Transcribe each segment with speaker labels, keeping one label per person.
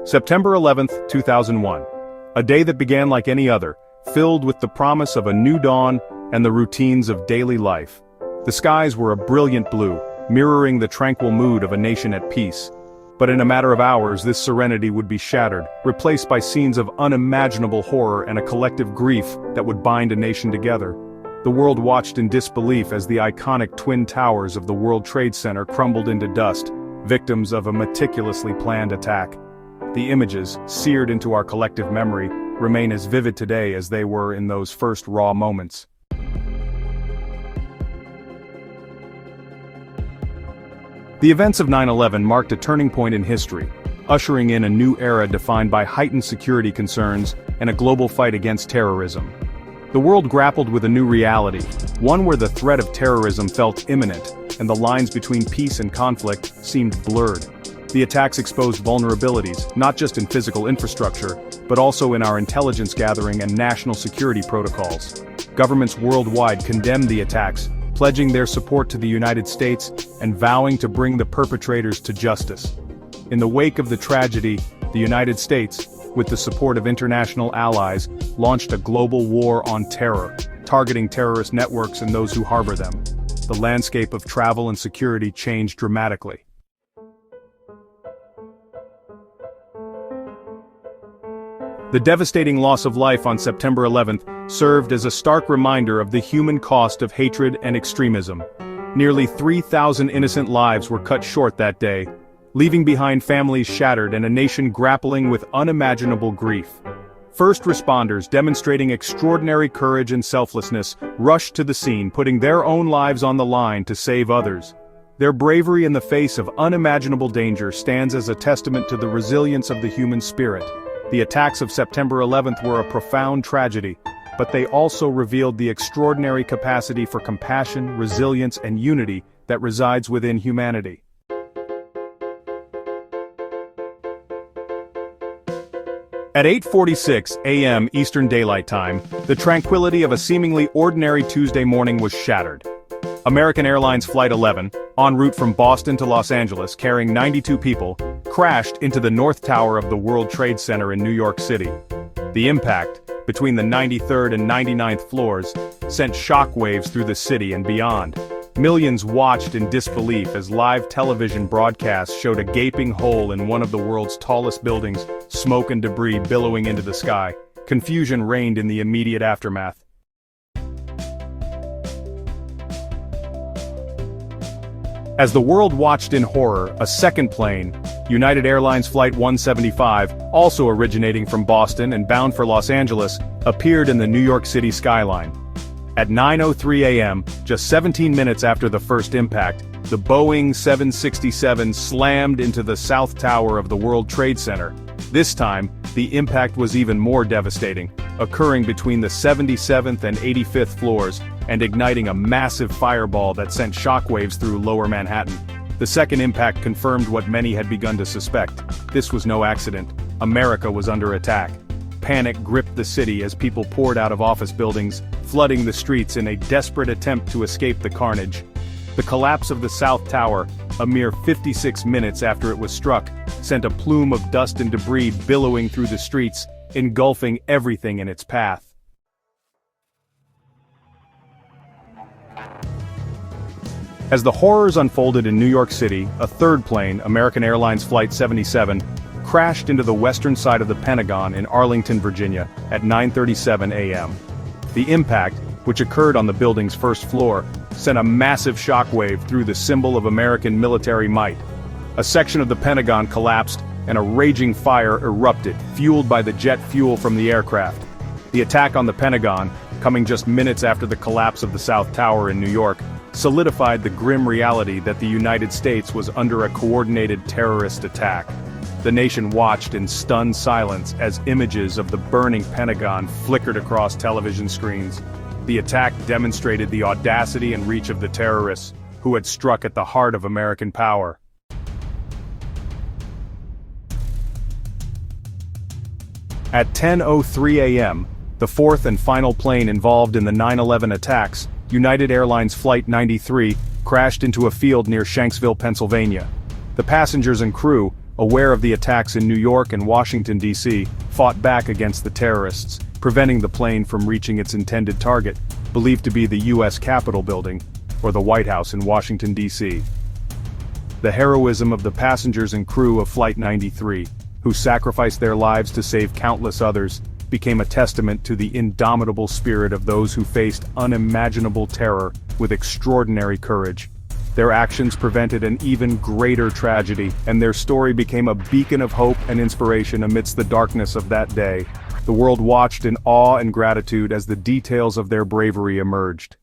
Speaker 1: September 11, 2001. A day that began like any other, filled with the promise of a new dawn and the routines of daily life. The skies were a brilliant blue, mirroring the tranquil mood of a nation at peace. But in a matter of hours, this serenity would be shattered, replaced by scenes of unimaginable horror and a collective grief that would bind a nation together. The world watched in disbelief as the iconic Twin Towers of the World Trade Center crumbled into dust, victims of a meticulously planned attack. The images, seared into our collective memory, remain as vivid today as they were in those first raw moments. The events of 9/11 marked a turning point in history, ushering in a new era defined by heightened security concerns and a global fight against terrorism. The world grappled with a new reality, one where the threat of terrorism felt imminent, and the lines between peace and conflict seemed blurred. The attacks exposed vulnerabilities, not just in physical infrastructure, but also in our intelligence gathering and national security protocols. Governments worldwide condemned the attacks, pledging their support to the United States and vowing to bring the perpetrators to justice. In the wake of the tragedy, the United States, with the support of international allies, launched a global war on terror, targeting terrorist networks and those who harbor them. The landscape of travel and security changed dramatically. The devastating loss of life on September 11th served as a stark reminder of the human cost of hatred and extremism. Nearly 3,000 innocent lives were cut short that day, leaving behind families shattered and a nation grappling with unimaginable grief. First responders, demonstrating extraordinary courage and selflessness, rushed to the scene, putting their own lives on the line to save others. Their bravery in the face of unimaginable danger stands as a testament to the resilience of the human spirit. The attacks of September 11th were a profound tragedy, but they also revealed the extraordinary capacity for compassion, resilience, and unity that resides within humanity. At 8:46 a.m. Eastern Daylight Time, the tranquility of a seemingly ordinary Tuesday morning was shattered. American Airlines Flight 11, en route from Boston to Los Angeles carrying 92 people, crashed into the North Tower of the World Trade Center in New York City. The impact, between the 93rd and 99th floors, sent shockwaves through the city and beyond. Millions watched in disbelief as live television broadcasts showed a gaping hole in one of the world's tallest buildings, smoke and debris billowing into the sky. Confusion reigned in the immediate aftermath. As the world watched in horror, a second plane, United Airlines Flight 175, also originating from Boston and bound for Los Angeles, appeared in the New York City skyline. At 9:03 a.m., just 17 minutes after the first impact, the Boeing 767 slammed into the South Tower of the World Trade Center. This time, the impact was even more devastating, occurring between the 77th and 85th floors, and igniting a massive fireball that sent shockwaves through lower Manhattan. The second impact confirmed what many had begun to suspect. This was no accident. America was under attack. Panic gripped the city as people poured out of office buildings, flooding the streets in a desperate attempt to escape the carnage. The collapse of the South Tower, a mere 56 minutes after it was struck, sent a plume of dust and debris billowing through the streets, engulfing everything in its path. As the horrors unfolded in New York City, a third plane, American Airlines Flight 77, crashed into the western side of the Pentagon in Arlington, Virginia, at 9:37 a.m. The impact, which occurred on the building's first floor, sent a massive shockwave through the symbol of American military might. A section of the Pentagon collapsed, and a raging fire erupted, fueled by the jet fuel from the aircraft. The attack on the Pentagon, coming just minutes after the collapse of the South Tower in New York, solidified the grim reality that the United States was under a coordinated terrorist attack. The nation watched in stunned silence as images of the burning Pentagon flickered across television screens. The attack demonstrated the audacity and reach of the terrorists, who had struck at the heart of American power. At 10:03 a.m., the fourth and final plane involved in the 9/11 attacks, United Airlines Flight 93, crashed into a field near Shanksville, Pennsylvania. The passengers and crew, aware of the attacks in New York and Washington, D.C., fought back against the terrorists, preventing the plane from reaching its intended target, believed to be the U.S. Capitol building, or the White House in Washington, D.C. The heroism of the passengers and crew of Flight 93, who sacrificed their lives to save countless others, became a testament to the indomitable spirit of those who faced unimaginable terror with extraordinary courage. Their actions prevented an even greater tragedy, and their story became a beacon of hope and inspiration amidst the darkness of that day. The world watched in awe and gratitude as the details of their bravery emerged.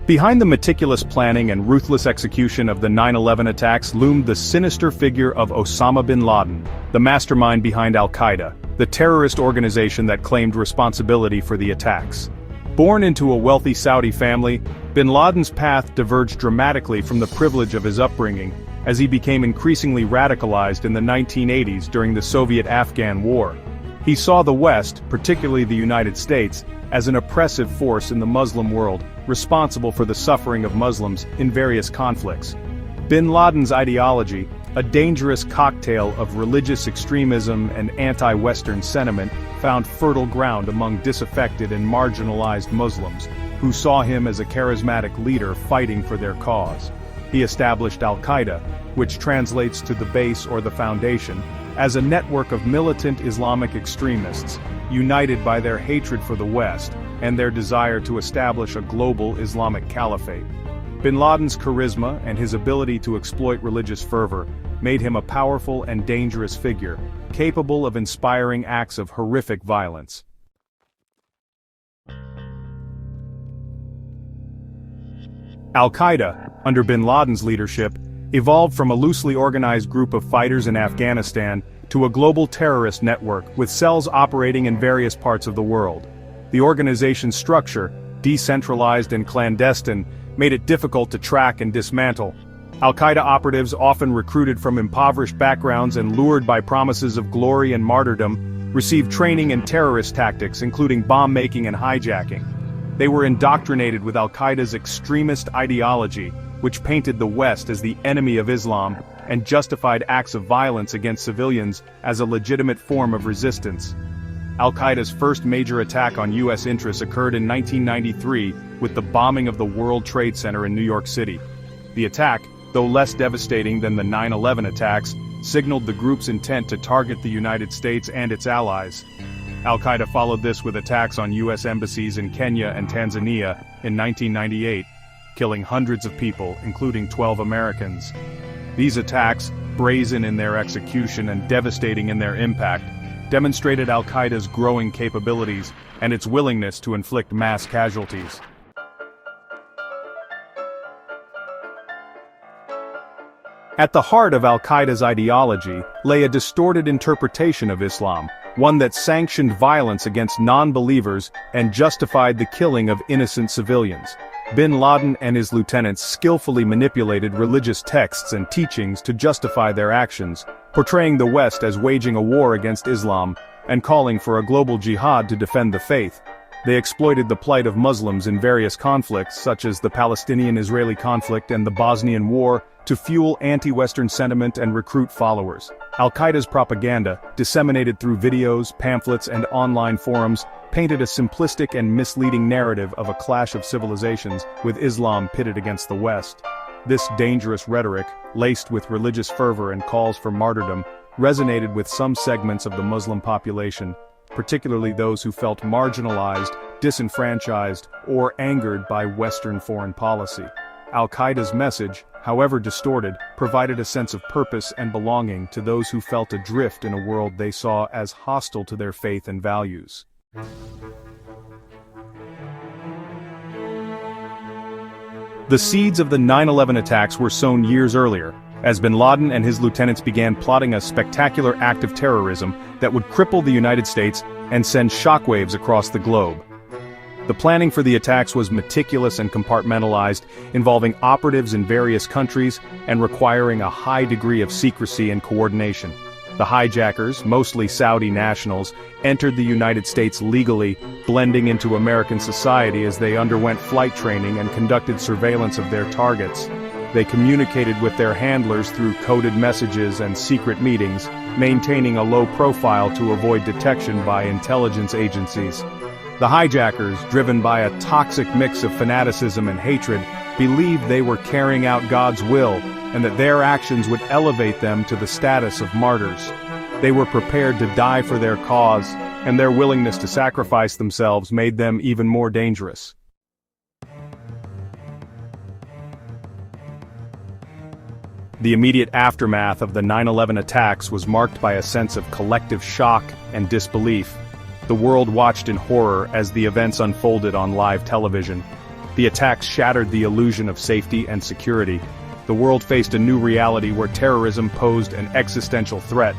Speaker 1: Behind the meticulous planning and ruthless execution of the 9/11 attacks loomed the sinister figure of Osama bin Laden, the mastermind behind Al-Qaeda, the terrorist organization that claimed responsibility for the attacks. Born into a wealthy Saudi family, bin Laden's path diverged dramatically from the privilege of his upbringing, as he became increasingly radicalized in the 1980s during the Soviet-Afghan War. He saw the West, particularly the United States, as an oppressive force in the Muslim world, responsible for the suffering of Muslims in various conflicts. Bin Laden's ideology, a dangerous cocktail of religious extremism and anti-Western sentiment, found fertile ground among disaffected and marginalized Muslims, who saw him as a charismatic leader fighting for their cause. He established Al-Qaeda, which translates to the base or the foundation, as a network of militant Islamic extremists, united by their hatred for the West and their desire to establish a global Islamic caliphate. Bin Laden's charisma and his ability to exploit religious fervor made him a powerful and dangerous figure, capable of inspiring acts of horrific violence. Al-Qaeda, under bin Laden's leadership, evolved from a loosely organized group of fighters in Afghanistan to a global terrorist network with cells operating in various parts of the world. The organization's structure, decentralized and clandestine, made it difficult to track and dismantle. Al-Qaeda operatives, often recruited from impoverished backgrounds and lured by promises of glory and martyrdom, received training in terrorist tactics including bomb-making and hijacking. They were indoctrinated with Al-Qaeda's extremist ideology, which painted the West as the enemy of Islam and justified acts of violence against civilians as a legitimate form of resistance. Al-Qaeda's first major attack on U.S. interests occurred in 1993 with the bombing of the World Trade Center in New York City. The attack, though less devastating than the 9/11 attacks, signaled the group's intent to target the United States and its allies. Al-Qaeda followed this with attacks on U.S. embassies in Kenya and Tanzania in 1998, killing hundreds of people, including 12 Americans. These attacks, brazen in their execution and devastating in their impact, demonstrated Al-Qaeda's growing capabilities and its willingness to inflict mass casualties. At the heart of Al-Qaeda's ideology lay a distorted interpretation of Islam, one that sanctioned violence against non-believers and justified the killing of innocent civilians. Bin Laden and his lieutenants skillfully manipulated religious texts and teachings to justify their actions, portraying the West as waging a war against Islam and calling for a global jihad to defend the faith. They exploited the plight of Muslims in various conflicts such as the Palestinian-Israeli conflict and the Bosnian War to fuel anti-Western sentiment and recruit followers. Al-Qaeda's propaganda, disseminated through videos, pamphlets, and online forums, painted a simplistic and misleading narrative of a clash of civilizations, with Islam pitted against the West. This dangerous rhetoric, laced with religious fervor and calls for martyrdom, resonated with some segments of the Muslim population, particularly those who felt marginalized, disenfranchised, or angered by Western foreign policy. Al-Qaeda's message, however distorted, provided a sense of purpose and belonging to those who felt adrift in a world they saw as hostile to their faith and values. The seeds of the 9/11 attacks were sown years earlier, as bin Laden and his lieutenants began plotting a spectacular act of terrorism that would cripple the United States and send shockwaves across the globe. The planning for the attacks was meticulous and compartmentalized, involving operatives in various countries and requiring a high degree of secrecy and coordination. The hijackers, mostly Saudi nationals, entered the United States legally, blending into American society as they underwent flight training and conducted surveillance of their targets. They communicated with their handlers through coded messages and secret meetings, maintaining a low profile to avoid detection by intelligence agencies. The hijackers, driven by a toxic mix of fanaticism and hatred, believed they were carrying out God's will, and that their actions would elevate them to the status of martyrs. They were prepared to die for their cause, and their willingness to sacrifice themselves made them even more dangerous. The immediate aftermath of the 9/11 attacks was marked by a sense of collective shock and disbelief. The world watched in horror as the events unfolded on live television. The attacks shattered the illusion of safety and security. The world faced a new reality where terrorism posed an existential threat.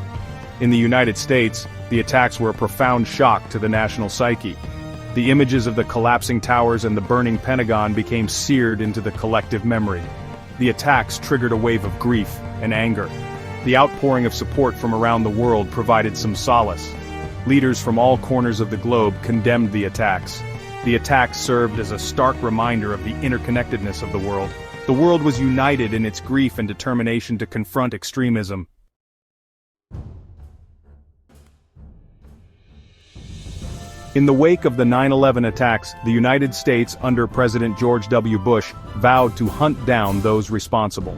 Speaker 1: In the United States, the attacks were a profound shock to the national psyche. The images of the collapsing towers and the burning Pentagon became seared into the collective memory. The attacks triggered a wave of grief and anger. The outpouring of support from around the world provided some solace. Leaders from all corners of the globe condemned the attacks. The attacks served as a stark reminder of the interconnectedness of the world. The world was united in its grief and determination to confront extremism. In the wake of the 9/11 attacks, the United States under President George W. Bush vowed to hunt down those responsible.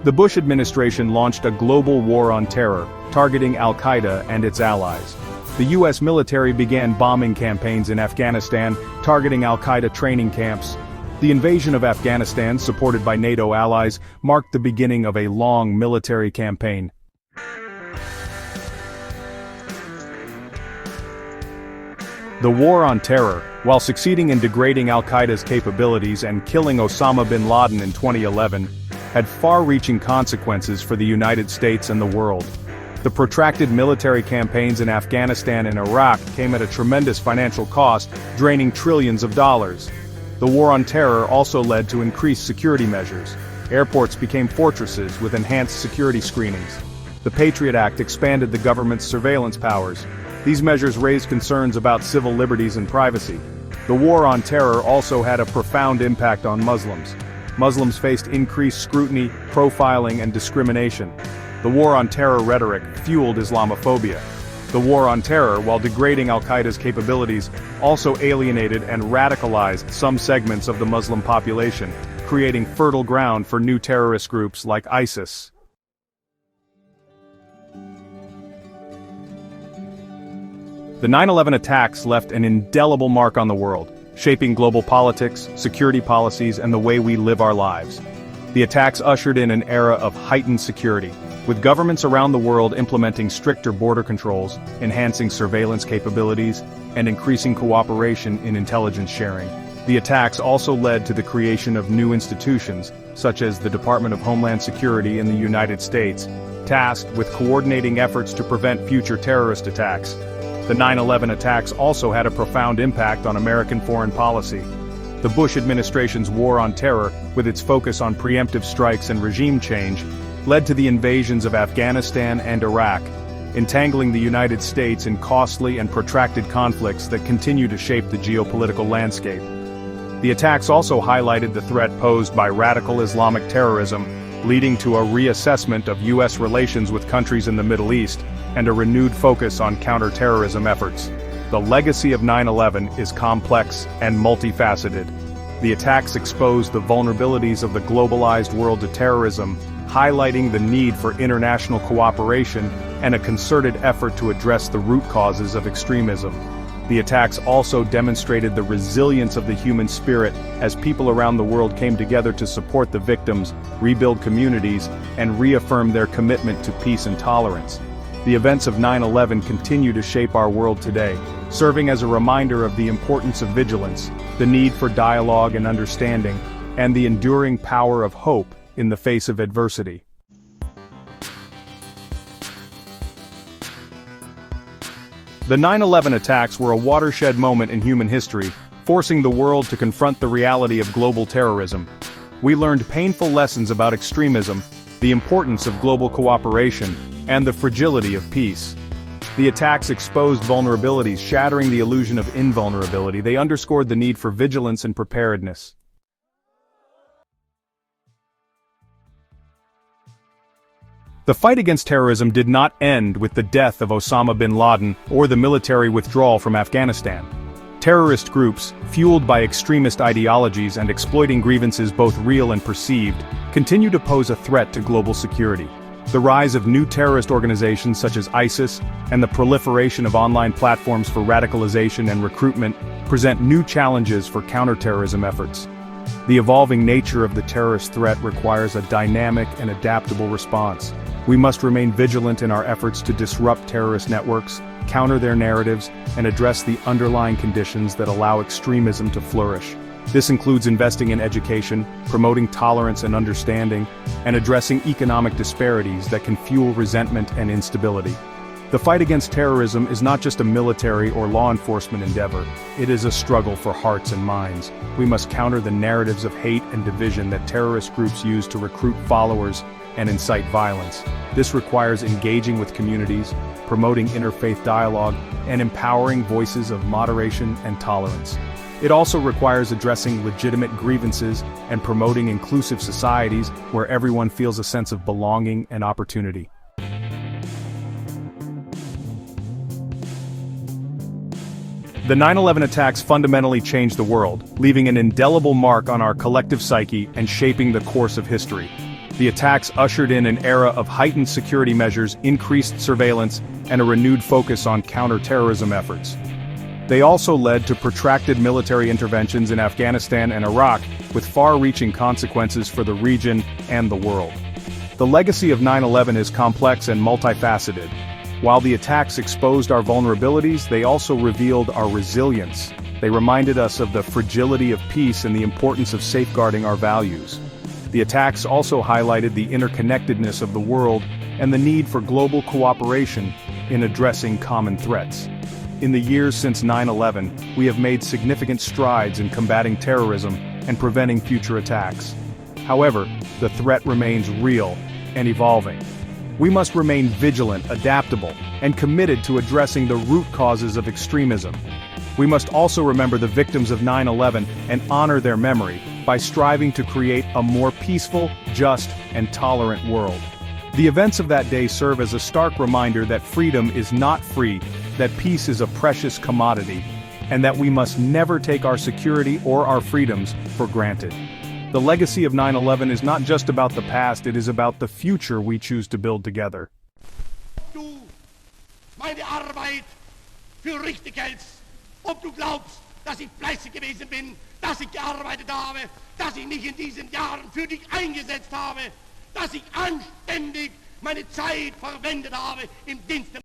Speaker 1: The Bush administration launched a global war on terror, targeting al-Qaeda and its allies. The U.S. military began bombing campaigns in Afghanistan, targeting al-Qaeda training camps. The invasion of Afghanistan, supported by NATO allies, marked the beginning of a long military campaign. The War on Terror, while succeeding in degrading al-Qaeda's capabilities and killing Osama bin Laden in 2011, had far-reaching consequences for the United States and the world. The protracted military campaigns in Afghanistan and Iraq came at a tremendous financial cost, draining trillions of dollars. The War on Terror also led to increased security measures. Airports became fortresses with enhanced security screenings. The Patriot Act expanded the government's surveillance powers. These measures raised concerns about civil liberties and privacy. The War on Terror also had a profound impact on Muslims. Muslims faced increased scrutiny, profiling, and discrimination. The War on Terror rhetoric fueled Islamophobia. The War on Terror, while degrading al-Qaeda's capabilities, also alienated and radicalized some segments of the Muslim population, creating fertile ground for new terrorist groups like ISIS. The 9/11 attacks left an indelible mark on the world, shaping global politics, security policies, and the way we live our lives. The attacks ushered in an era of heightened security, with governments around the world implementing stricter border controls, enhancing surveillance capabilities, and increasing cooperation in intelligence sharing. The attacks also led to the creation of new institutions, such as the Department of Homeland Security in the United States, tasked with coordinating efforts to prevent future terrorist attacks. The 9/11 attacks also had a profound impact on American foreign policy. The Bush administration's war on terror, with its focus on preemptive strikes and regime change, led to the invasions of Afghanistan and Iraq, entangling the United States in costly and protracted conflicts that continue to shape the geopolitical landscape. The attacks also highlighted the threat posed by radical Islamic terrorism, leading to a reassessment of U.S. relations with countries in the Middle East, and a renewed focus on counter-terrorism efforts. The legacy of 9/11 is complex and multifaceted. The attacks exposed the vulnerabilities of the globalized world to terrorism, highlighting the need for international cooperation and a concerted effort to address the root causes of extremism. The attacks also demonstrated the resilience of the human spirit as people around the world came together to support the victims, rebuild communities, and reaffirm their commitment to peace and tolerance. The events of 9/11 continue to shape our world today, serving as a reminder of the importance of vigilance, the need for dialogue and understanding, and the enduring power of hope in the face of adversity. The 9/11 attacks were a watershed moment in human history, forcing the world to confront the reality of global terrorism. We learned painful lessons about extremism, the importance of global cooperation, and the fragility of peace. The attacks exposed vulnerabilities, shattering the illusion of invulnerability. They underscored the need for vigilance and preparedness. The fight against terrorism did not end with the death of Osama bin Laden or the military withdrawal from Afghanistan. Terrorist groups, fueled by extremist ideologies and exploiting grievances both real and perceived, continue to pose a threat to global security. The rise of new terrorist organizations such as ISIS and the proliferation of online platforms for radicalization and recruitment present new challenges for counterterrorism efforts. The evolving nature of the terrorist threat requires a dynamic and adaptable response. We must remain vigilant in our efforts to disrupt terrorist networks, counter their narratives, and address the underlying conditions that allow extremism to flourish. This includes investing in education, promoting tolerance and understanding, and addressing economic disparities that can fuel resentment and instability. The fight against terrorism is not just a military or law enforcement endeavor, it is a struggle for hearts and minds. We must counter the narratives of hate and division that terrorist groups use to recruit followers and incite violence. This requires engaging with communities, promoting interfaith dialogue, and empowering voices of moderation and tolerance. It also requires addressing legitimate grievances and promoting inclusive societies where everyone feels a sense of belonging and opportunity. The 9/11 attacks fundamentally changed the world, leaving an indelible mark on our collective psyche and shaping the course of history. The attacks ushered in an era of heightened security measures, increased surveillance, and a renewed focus on counter-terrorism efforts. They also led to protracted military interventions in Afghanistan and Iraq, with far-reaching consequences for the region and the world. The legacy of 9/11 is complex and multifaceted. While the attacks exposed our vulnerabilities, they also revealed our resilience. They reminded us of the fragility of peace and the importance of safeguarding our values. The attacks also highlighted the interconnectedness of the world and the need for global cooperation in addressing common threats. In the years since 9/11, we have made significant strides in combating terrorism and preventing future attacks. However, the threat remains real and evolving. We must remain vigilant, adaptable, and committed to addressing the root causes of extremism. We must also remember the victims of 9/11 and honor their memory by striving to create a more peaceful, just, and tolerant world. The events of that day serve as a stark reminder that freedom is not free, that peace is a precious commodity, and that we must never take our security or our freedoms for granted. The legacy of 9/11 is not just about the past, it is about the future we choose to build together.
Speaker 2: Du meine Arbeit für richtig hältst, ob du glaubst, dass ich fleißig gewesen bin, dass ich gearbeitet habe, dass ich mich in diesen Jahren für dich eingesetzt habe, dass ich anständig meine Zeit verwendet habe im Dienste